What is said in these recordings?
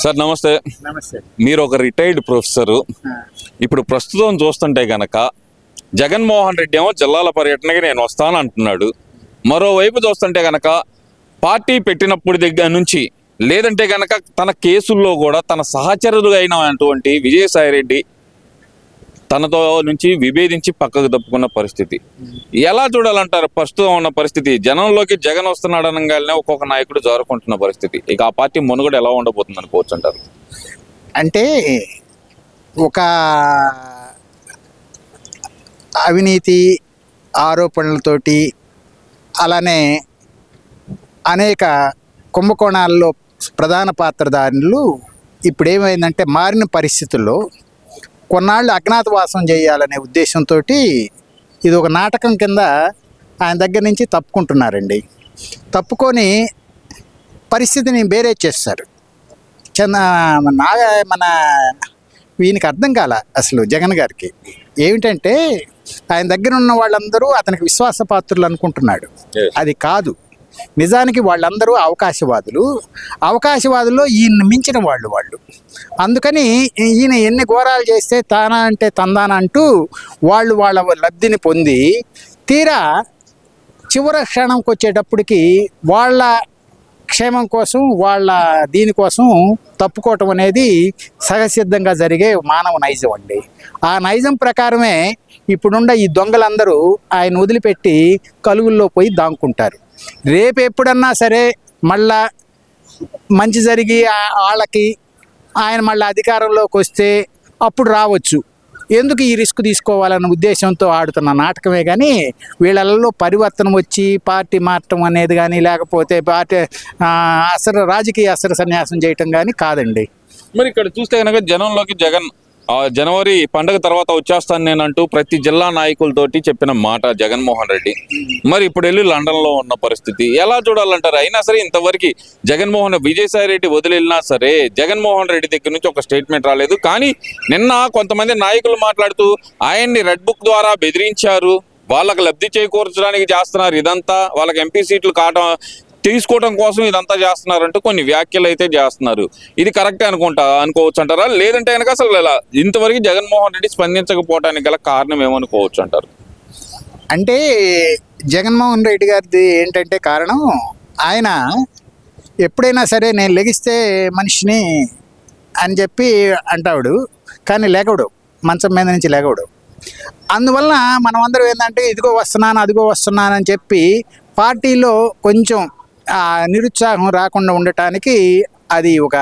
Sir నమస్తే. నమస్తే. మీరు ఒక రిటైర్డ్ ప్రొఫెసరు. ఇప్పుడు ప్రస్తుతం చూస్తుంటే గనక జగన్మోహన్ రెడ్డి ఏమో జిల్లాల పర్యటనకి నేను వస్తాను అంటున్నాడు. మరోవైపు చూస్తుంటే గనక పార్టీ పెట్టినప్పుడు దగ్గర నుంచి లేదంటే గనక తన కేసుల్లో కూడా తన సహచరుడు అయినటువంటి విజయసాయిరెడ్డి తనతో నుంచి విభేదించి పక్కకు తప్పుకున్న పరిస్థితి ఎలా చూడాలంటారు? ప్రస్తుతం ఉన్న పరిస్థితి జనంలోకి జగన్ వస్తున్నాడు అనగానే ఒక్కొక్క నాయకుడు జారుకుంటున్న పరిస్థితి, ఇక ఆ పార్టీ మనుగడ ఎలా ఉండబోతుంది అనుకోవచ్చు అంటారు? అంటే ఒక అవినీతి ఆరోపణలతోటి అలానే అనేక కుంభకోణాల్లో ప్రధాన పాత్రధారులు ఇప్పుడు ఏమైందంటే మారిన పరిస్థితుల్లో కొన్నాళ్ళు అజ్ఞాతవాసం చేయాలనే ఉద్దేశంతో ఇది ఒక నాటకం కింద ఆయన దగ్గర నుంచి తప్పుకుంటున్నారండి. తప్పుకొని పరిస్థితిని బేరే చేస్తారు. మన వీనికి అర్థం కాల అసలు జగన్ గారికి ఏమిటంటే ఆయన దగ్గర ఉన్న వాళ్ళందరూ అతనికి విశ్వాసపాత్రులు అనుకుంటున్నాడు. అది కాదు. నిజానికి వాళ్ళందరూ అవకాశవాదుల్లో ఈయన మించిన వాళ్ళు. అందుకని ఈయన ఎన్ని ఘోరాలు చేస్తే తానా అంటే తందానా అంటూ వాళ్ళ లబ్ధిని పొంది తీరా చివరి క్షణంకి వచ్చేటప్పటికి వాళ్ళ క్షేమం కోసం దీనికోసం తప్పుకోవటం అనేది సహసిద్ధంగా జరిగే మానవ నైజం అండి. ఆ నైజం ప్రకారమే ఇప్పుడున్న ఈ దొంగలందరూ ఆయన వదిలిపెట్టి కలుగుల్లో పోయి దాక్కుంటారు. రేపు ఎప్పుడన్నా సరే మళ్ళా మంచి జరిగి వాళ్ళకి ఆయన మళ్ళీ అధికారంలోకి వస్తే అప్పుడు రావచ్చు. ఎందుకు ఈ రిస్క్ తీసుకోవాలన్న ఉద్దేశంతో ఆడుతున్న నాటకమే కానీ వీళ్ళల్లో పరివర్తన వచ్చి పార్టీ మారటం అనేది కానీ లేకపోతే పార్టీ రాజకీయ అస్త్ర సన్యాసం చేయటం కానీ కాదండి. మరి ఇక్కడ చూస్తే కనుక జనంలోకి జగన్ జనవరి పండుగ తర్వాత వచ్చేస్తాను నేనంటూ ప్రతి జిల్లా నాయకులతోటి చెప్పిన మాట జగన్మోహన్ రెడ్డి. మరి ఇప్పుడు వెళ్ళి లండన్లో ఉన్న పరిస్థితి ఎలా చూడాలంటారు? అయినా సరే ఇంతవరకు విజయసాయి రెడ్డి వదిలినా సరే జగన్మోహన్ రెడ్డి దగ్గర నుంచి ఒక స్టేట్మెంట్ రాలేదు. కానీ నిన్న కొంతమంది నాయకులు మాట్లాడుతూ ఆయన్ని రెడ్ బుక్ ద్వారా బెదిరించారు, వాళ్ళకి లబ్ధి చేకూర్చడానికి చేస్తున్నారు, ఇదంతా వాళ్ళకి ఎంపీ సీట్లు తీసుకోవడం కోసం ఇదంతా చేస్తున్నారంటూ కొన్ని వ్యాఖ్యలు అయితే చేస్తున్నారు. ఇది కరెక్టే అనుకోవచ్చు అంటారా? లేదంటే కనుక అసలు ఇంతవరకు జగన్మోహన్ రెడ్డి స్పందించకపోవడానికి గల కారణం ఏమనుకోవచ్చు అంటారు? అంటే జగన్మోహన్ రెడ్డి గారిది ఏంటంటే కారణం, ఆయన ఎప్పుడైనా సరే నేను లెగిస్తే మనిషిని అని చెప్పి అంటాడు, కానీ లేకడు, మంచం మీద నుంచి లేకడు. అందువల్ల మనం అందరం ఏంటంటే ఇదిగో వస్తున్నాను అదిగో వస్తున్నాను అని చెప్పి పార్టీలో కొంచెం నిరుత్సాహం రాకుండా ఉండటానికి అది ఒక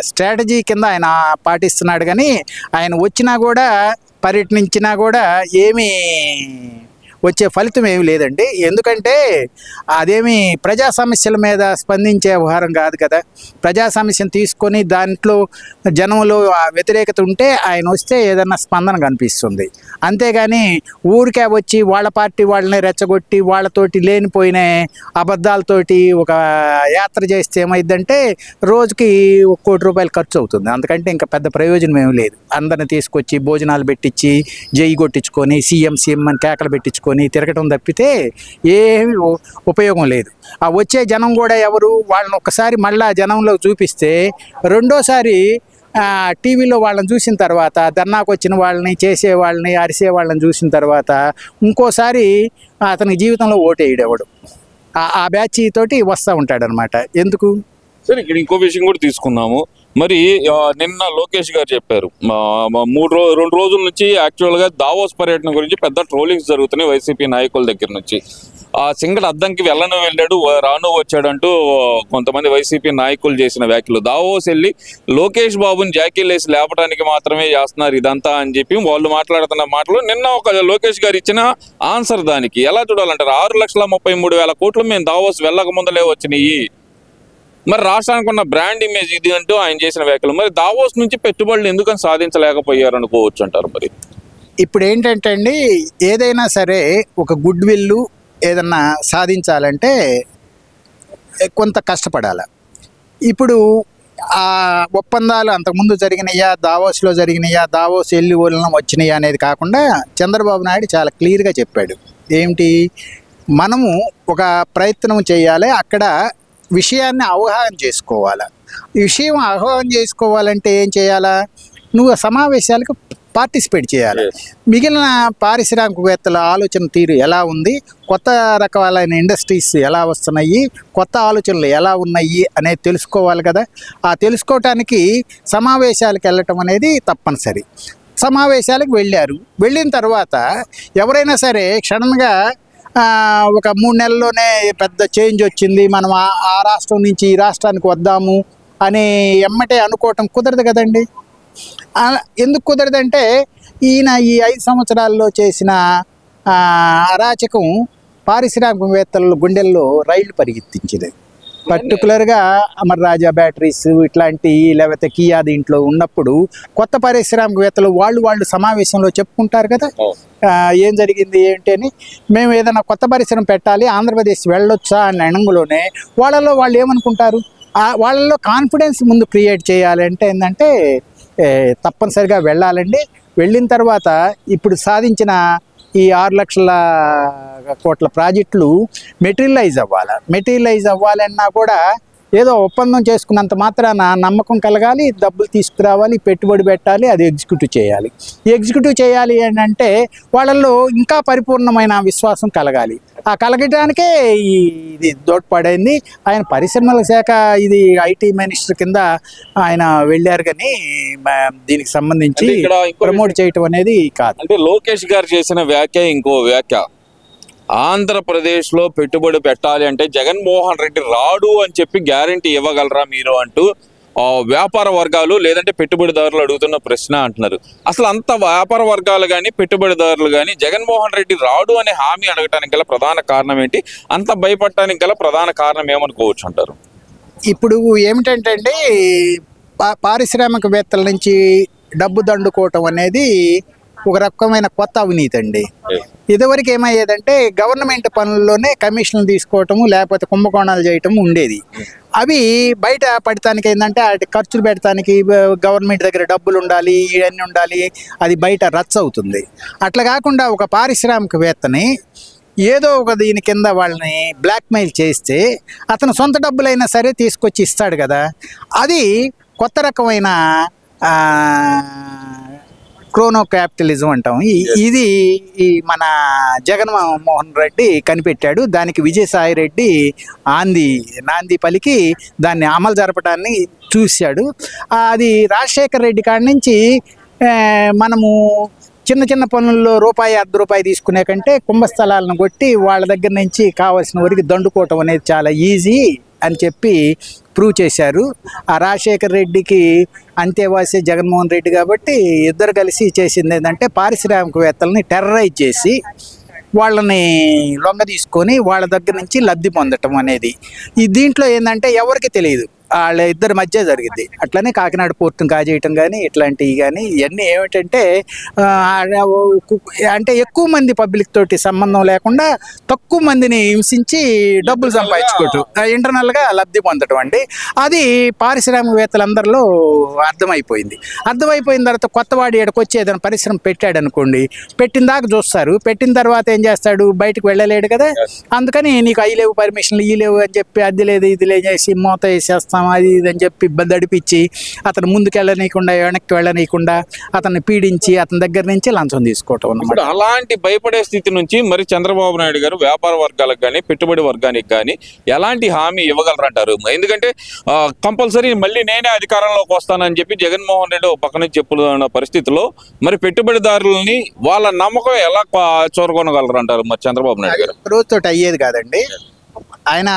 స్ట్రాటజీ కింద ఆయన పాటిస్తున్నాడు. కానీ ఆయన వచ్చినా కూడా పర్యటించినా కూడా ఏమీ వచ్చే ఫలితం ఏమి లేదండి. ఎందుకంటే అదేమి ప్రజా సమస్యల మీద స్పందించే వ్యవహారం కాదు కదా. ప్రజా సమస్యను తీసుకొని దాంట్లో జనంలో వ్యతిరేకత ఉంటే ఆయన వస్తే ఏదన్నా స్పందన కనిపిస్తుంది. అంతేగాని ఊరికే వచ్చి వాళ్ళ పార్టీ వాళ్ళని రెచ్చగొట్టి వాళ్ళతోటి లేనిపోయిన అబద్ధాలతోటి ఒక యాత్ర చేస్తే ఏమైందంటే రోజుకి ₹1 కోటి ఖర్చు అవుతుంది. అందుకంటే ఇంకా పెద్ద ప్రయోజనం ఏమి లేదు. అందరిని తీసుకొచ్చి భోజనాలు పెట్టించి జై కొట్టించుకొని సీఎం అని కేకలు పెట్టించుకొని తిరగటం తప్పితే ఏమి ఉపయోగం లేదు. ఆ వచ్చే జనం కూడా ఎవరు వాళ్ళని ఒక్కసారి మళ్ళా జనంలో చూపిస్తే రెండోసారి టీవీలో వాళ్ళని చూసిన తర్వాత ధర్నాకు వచ్చిన వాళ్ళని చేసే వాళ్ళని అరిసే వాళ్ళని చూసిన తర్వాత ఇంకోసారి అతని జీవితంలో ఓటేయడెవడు ఆ బ్యాచ్ తోటి వస్తూ ఉంటాడనమాట. ఎందుకు సరే, ఇక్కడ ఇంకో విషయం కూడా తీసుకున్నాము. మరి నిన్న లోకేష్ గారు చెప్పారు 2 రోజుల నుంచి యాక్చువల్గా దావోస్ పర్యటన గురించి పెద్ద ట్రోలింగ్స్ జరుగుతున్నాయి వైసీపీ నాయకుల దగ్గర నుంచి. ఆ సింగల్ అద్దంకి వెళ్ళాడు రాను వచ్చాడంటూ కొంతమంది వైసీపీ నాయకులు చేసిన వ్యాఖ్యలు. దావోస్ వెళ్ళి లోకేష్ బాబుని జాకీలేసి లేపడానికి మాత్రమే చేస్తున్నారు ఇదంతా అని చెప్పి వాళ్ళు మాట్లాడుతున్న మాటలు నిన్న ఒక లోకేష్ గారు ఇచ్చిన ఆన్సర్. దానికి ఎలా చూడాలంటారు? 6,33,000 కోట్లు మేము దావోస్ వెళ్ళక ముందలే వచ్చినాయి. మరి రాష్ట్రానికి ఉన్న బ్రాండ్ ఇమేజ్ ఇది అంటూ ఆయన చేసిన వ్యాఖ్యలు. మరి దావోస్ నుంచి పెట్టుబడులు ఎందుకని సాధించలేకపోయారు అనుకోవచ్చు అంటారు? మరి ఇప్పుడు ఏంటంటే అండి, ఏదైనా సరే ఒక గుడ్ విల్లు ఏదన్నా సాధించాలంటే కొంత కష్టపడాలి. ఇప్పుడు ఆ ఒప్పందాలు అంతకుముందు జరిగినాయా, దావోస్లో జరిగినాయా, దావోస్ వెళ్ళి వాళ్ళని వచ్చినాయా అనేది కాకుండా చంద్రబాబు నాయుడు చాలా క్లియర్గా చెప్పాడు. ఏమిటి, మనము ఒక ప్రయత్నం చేయాలి, అక్కడ విషయాన్ని అవగాహన చేసుకోవాలి. ఈ విషయం అవగాహన చేసుకోవాలంటే ఏం చేయాలా? నువ్వు ఆ సమావేశాలకు పార్టిసిపేట్ చేయాలి. మిగిలిన పారిశ్రామికవేత్తల ఆలోచన తీరు ఎలా ఉంది, కొత్త రకాలైన ఇండస్ట్రీస్ ఎలా వస్తున్నాయి, కొత్త ఆలోచనలు ఎలా ఉన్నాయి అనేది తెలుసుకోవాలి కదా. ఆ తెలుసుకోవటానికి సమావేశాలకు వెళ్ళటం అనేది తప్పనిసరి. సమావేశాలకు వెళ్ళిన తర్వాత ఎవరైనా సరే సడన్గా ఒక 3 నెలల్లోనే పెద్ద చేంజ్ వచ్చింది, మనం ఆ రాష్ట్రం నుంచి ఈ రాష్ట్రానికి వద్దాము అని ఎమ్మటే అనుకోవటం కుదరదు కదండి. ఎందుకు కుదరదంటే ఈయన ఈ 5 సంవత్సరాల్లో చేసిన అరాచకం పారిశ్రామికవేత్తల గుండెల్లో రైళ్లు పరిగెత్తించింది. పర్టికులర్గా అమర్ రాజా బ్యాటరీస్ ఇట్లాంటి, లేకపోతే కియా దీంట్లో ఉన్నప్పుడు కొత్త పారిశ్రామికవేత్తలు వాళ్ళు సమావేశంలో చెప్పుకుంటారు కదా ఏం జరిగింది ఏంటి అని. మేము ఏదైనా కొత్త పరిశ్రమ పెట్టాలి, ఆంధ్రప్రదేశ్ వెళ్ళొచ్చా అని అనంగులోనే వాళ్ళు ఏమనుకుంటారు, వాళ్ళల్లో కాన్ఫిడెన్స్ ముందు క్రియేట్ చేయాలంటే ఏంటంటే తప్పనిసరిగా వెళ్ళాలండి. వెళ్ళిన తర్వాత ఇప్పుడు సాధించిన ఈ 6 లక్షల కోట్ల ప్రాజెక్టులు మెటీరియలైజ్ అవ్వాలన్నా కూడా ఏదో ఒప్పందం చేసుకున్నంత మాత్రాన నమ్మకం కలగాలి, డబ్బులు తీసుకురావాలి, పెట్టుబడి పెట్టాలి, అది ఎగ్జిక్యూటివ్ చేయాలి అని అంటే వాళ్ళల్లో ఇంకా పరిపూర్ణమైన విశ్వాసం కలగాలి. ఆ కలగటానికే ఇది దోడ్పాడైంది. ఆయన పరిశ్రమల శాఖ ఇది ఐటీ మినిస్టర్ కింద ఆయన వెళ్ళారు, కానీ దీనికి సంబంధించి ప్రమోట్ చేయటం అనేది కాదు. అంటే లోకేష్ గారు చేసిన వ్యాఖ్య ఇంకో వ్యాఖ్య, ఆంధ్రప్రదేశ్లో పెట్టుబడి పెట్టాలి అంటే జగన్మోహన్ రెడ్డి రాడు అని చెప్పి గ్యారంటీ ఇవ్వగలరా మీరు అంటూ వ్యాపార వర్గాలు లేదంటే పెట్టుబడిదారులు అడుగుతున్న ప్రశ్న అంటున్నారు. అసలు అంత వ్యాపార వర్గాలు కానీ పెట్టుబడిదారులు కానీ జగన్మోహన్ రెడ్డి రాడు అనే హామీ అడగటానికి గల ప్రధాన కారణం ఏంటి? అంత భయపడటానికి గల ప్రధాన కారణం ఏమనుకోవచ్చు అంటారు? ఇప్పుడు ఏమిటంటే అండి, పారిశ్రామికవేత్తల నుంచి డబ్బు దండుకోవటం అనేది ఒక రకమైన కొత్త అవినీతి అండి. ఇదివరకు ఏమయ్యేదంటే గవర్నమెంట్ పనుల్లోనే కమిషన్లు తీసుకోవటము, లేకపోతే కుంభకోణాలు చేయటం ఉండేది. అవి బయట పడటానికి ఏంటంటే ఖర్చులు పెట్టడానికి గవర్నమెంట్ దగ్గర డబ్బులు ఉండాలి, ఇవన్నీ ఉండాలి, అది బయట రచ్చ అవుతుంది. అట్లా కాకుండా ఒక పారిశ్రామికవేత్తని ఏదో ఒక దీని కింద వాళ్ళని బ్లాక్మెయిల్ చేస్తే అతను సొంత డబ్బులైనా సరే తీసుకొచ్చి ఇస్తాడు కదా. అది కొత్త రకమైన క్రోనో క్యాపిటలిజం అంటాం. ఇది మన జగన్మోహన్ రెడ్డి కనిపెట్టాడు. దానికి విజయసాయి రెడ్డి నాంది పలికి దాన్ని అమలు జరపడాన్ని చూశాడు. అది రాజశేఖర్ రెడ్డి కాడి నుంచి మనము చిన్న పనుల్లో రూపాయి, ₹1 తీసుకునే కంటే కుంభస్థలాలను కొట్టి వాళ్ళ దగ్గర నుంచి కావాల్సిన వరకు దండుకోవటం అనేది చాలా ఈజీ అని చెప్పి ప్రూవ్ చేశారు. ఆ రాజశేఖర్ రెడ్డికి అంతేవాసి జగన్మోహన్ రెడ్డి కాబట్టి ఇద్దరు కలిసి చేసింది ఏంటంటే పారిశ్రామికవేత్తలని టెర్రరైజ్ చేసి వాళ్ళని లొంగ తీసుకొని వాళ్ళ దగ్గర నుంచి లబ్ధి పొందటం అనేది. దీంట్లో ఏంటంటే ఎవరికి తెలియదు, వాళ్ళ ఇద్దరి మధ్య జరిగింది. అట్లనే కాకినాడ పోర్టును కాజేయటం కానీ ఇట్లాంటివి కానీ ఇవన్నీ ఏమిటంటే అంటే ఎక్కువ మంది పబ్లిక్ తోటి సంబంధం లేకుండా తక్కువ మందిని హింసించి డబ్బులు సంపాదించుకోవటం, ఇంటర్నల్గా లబ్ధి పొందటం అండి. అది పారిశ్రామికవేత్తలందరిలో అర్థమైపోయిన తర్వాత కొత్తవాడు ఏడకొచ్చి ఏదైనా పరిశ్రమ పెట్టాడు అనుకోండి, పెట్టిన దాకా చూస్తారు, పెట్టిన తర్వాత ఏం చేస్తాడు, బయటకు వెళ్ళలేడు కదా. అందుకని నీకు అవి లేవు, పర్మిషన్లు ఈ లేవు అని చెప్పి అది లేదు ఇది లేచేసి మూత వేసేస్తాం, అది ఇది అని చెప్పి ఇబ్బంది అడిపించి అతను ముందుకు వెళ్ళనీయకుండా వెనక్కి వెళ్ళనీయకుండా అతన్ని పీడించి అతని దగ్గర నుంచి లంచం తీసుకోవటం అన్నమాట. అలాంటి భయపడే స్థితి నుంచి మరి చంద్రబాబు నాయుడు గారు వ్యాపార వర్గాలకు కానీ పెట్టుబడి వర్గానికి కానీ ఎలాంటి హామీ ఇవ్వగలరంటారు? ఎందుకంటే కంపల్సరీ మళ్ళీ నేనే అధికారంలోకి వస్తానని చెప్పి జగన్మోహన్ రెడ్డి ఒక పక్కన చెప్పుతున్న పరిస్థితిలో మరి పెట్టుబడిదారులని వాళ్ళ నమ్మకం ఎలా చూరగొనగలరు అంటారు మరి చంద్రబాబు నాయుడు గారు? రోజుతో అయ్యేది కాదండి. ఆయన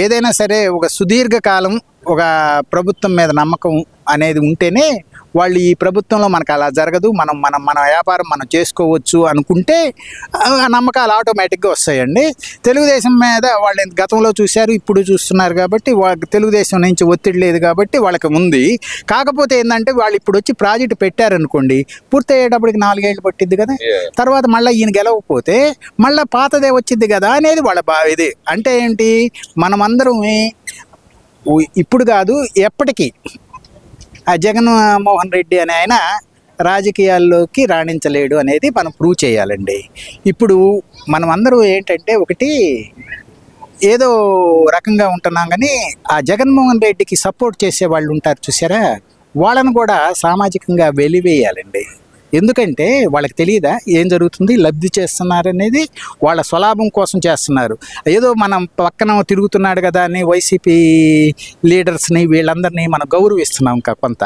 ఏదైనా సరే ఒక సుదీర్ఘకాలం ఒక ప్రభుత్వం మీద నమ్మకం అనేది ఉంటేనే వాళ్ళు ఈ ప్రభుత్వంలో మనకు అలా జరగదు, మన వ్యాపారం మనం చేసుకోవచ్చు అనుకుంటే ఆ నమ్మకాలు ఆటోమేటిక్గా వస్తాయండి. తెలుగుదేశం మీద వాళ్ళు గతంలో చూశారు, ఇప్పుడు చూస్తున్నారు కాబట్టి తెలుగుదేశం నుంచి ఒత్తిడి లేదు కాబట్టి వాళ్ళకి ఉంది. కాకపోతే ఏంటంటే వాళ్ళు ఇప్పుడు వచ్చి ప్రాజెక్టు పెట్టారనుకోండి, పూర్తి అయ్యేటప్పటికి 4 ఏళ్ళు పట్టిద్ది కదా. తర్వాత మళ్ళీ ఈయన గెలవకపోతే మళ్ళీ పాతదే వచ్చింది కదా అనేది వాళ్ళ ఇది. అంటే ఏంటి, మనమందరం ఇప్పుడు కాదు ఎప్పటికీ ఆ జగన్మోహన్ రెడ్డి అనే ఆయన రాజకీయాల్లోకి రాణించలేడు అనేది మనం ప్రూవ్ చేయాలండి. ఇప్పుడు మనం అందరూ ఏంటంటే ఒకటి ఏదో రకంగా ఉంటున్నాం కానీ ఆ జగన్మోహన్ రెడ్డికి సపోర్ట్ చేసే వాళ్ళు ఉంటారు చూసారా, వాళ్ళను కూడా సామాజికంగా వెలివేయాలండి. ఎందుకంటే వాళ్ళకి తెలియదా ఏం జరుగుతుంది, లబ్ధి చేస్తున్నారు అనేది వాళ్ళ స్వలాభం కోసం చేస్తున్నారు. ఏదో మనం పక్కన తిరుగుతున్నాడు కదా అని వైసీపీ లీడర్స్ని వీళ్ళందరినీ మనం గౌరవిస్తున్నాం. ఇంకా కొంత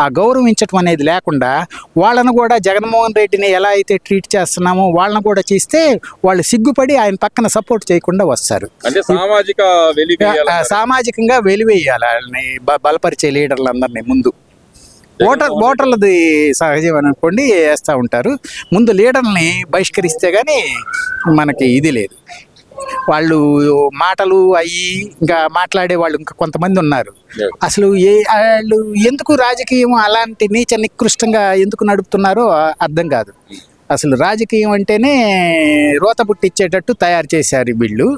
ఆ గౌరవించటం అనేది లేకుండా వాళ్ళను కూడా జగన్మోహన్ రెడ్డిని ఎలా అయితే ట్రీట్ చేస్తున్నామో వాళ్ళను కూడా చేస్తే వాళ్ళు సిగ్గుపడి ఆయన పక్కన సపోర్ట్ చేయకుండా వస్తారు. అంటే సామాజిక సామాజికంగా వెలివేయాలి వాళ్ళని, బలపరిచే లీడర్లందరినీ ముందు. ఓటర్లది సహజం అనుకోండి, వేస్తూ ఉంటారు. ముందు లీడర్ని బహిష్కరిస్తే కానీ మనకి ఇది లేదు. వాళ్ళు మాటలు అయ్యి ఇంకా మాట్లాడే వాళ్ళు ఇంకా కొంతమంది ఉన్నారు. అసలు వాళ్ళు ఎందుకు రాజకీయం అలాంటి నీచ నికృష్టంగా ఎందుకు నడుపుతున్నారో అర్థం కాదు. అసలు రాజకీయం అంటేనే రోత పుట్టించేటట్టు తయారు చేశారు వీళ్ళు.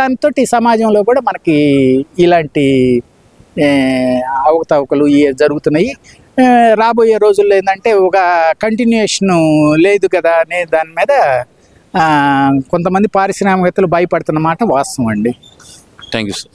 దాంతో సమాజంలో కూడా మనకి ఇలాంటి అవకతవకలు జరుగుతున్నాయి. రాబోయే రోజుల్లో ఏంటంటే ఒక కంటిన్యూషన్ లేదు కదా అనే దాని మీద కొంతమంది పారిశ్రామికవేత్తలు భయపడుతున్నమాట వాస్తవం అండి. Thank you sir.